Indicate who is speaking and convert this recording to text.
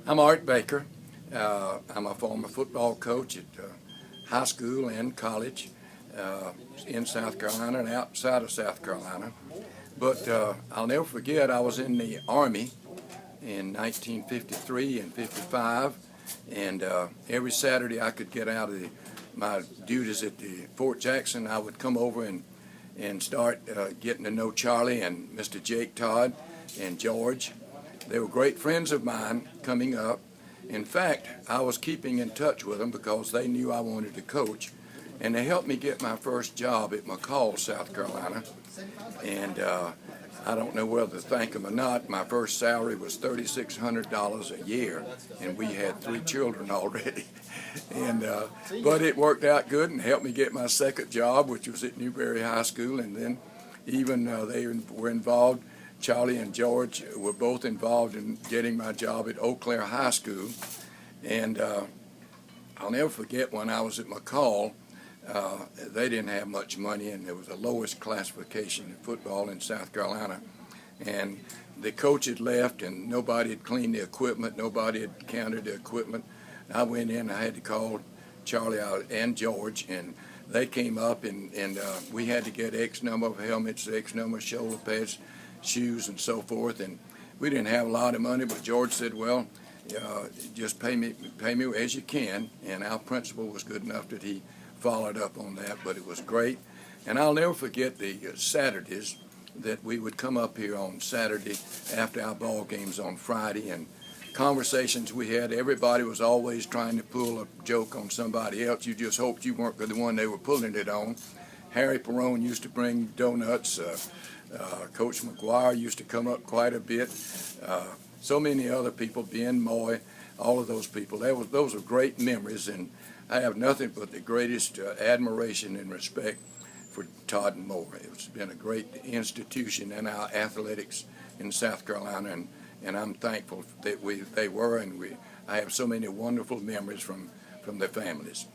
Speaker 1: I'm Art Baker. I'm a former football coach at high school and college in South Carolina and outside of South Carolina. But I'll never forget, I was in the Army in 1953 and 55, and every Saturday I could get out of my duties at the Fort Jackson. I would come over and start getting to know Charlie and Mr. Jake Todd and George. They were great friends of mine coming up. In fact, I was keeping in touch with them because they knew I wanted to coach, and they helped me get my first job at McCall, South Carolina. And I don't know whether to thank them or not. My first salary was $3,600 a year, and we had 3 children already. And but it worked out good and helped me get my second job, which was at Newberry High School. And then even they were involved. Charlie and George were both involved in getting my job at Eau Claire High School. And I'll never forget when I was at McCall, they didn't have much money, and it was the lowest classification in football in South Carolina. And the coach had left, and nobody had cleaned the equipment, nobody had counted the equipment. I went in, I had to call Charlie out and George, and they came up, and we had to get X number of helmets, X number of shoulder pads, shoes, and so forth. And we didn't have a lot of money, but George said, well, just pay me as you can. And our principal was good enough that he followed up on that, but it was great. And I'll never forget the Saturdays that we would come up here on Saturday after our ball games on Friday, and conversations we had. Everybody was always trying to pull a joke on somebody else. You just hoped you weren't the one they were pulling it on. Harry Perone used to bring donuts. Coach McGuire used to come up quite a bit. So many other people, Ben Moy, all of those people. Those are great memories, and I have nothing but the greatest admiration and respect for Todd and Moore. It's been a great institution in our athletics in South Carolina, and I'm thankful that they were, and I have so many wonderful memories from their families.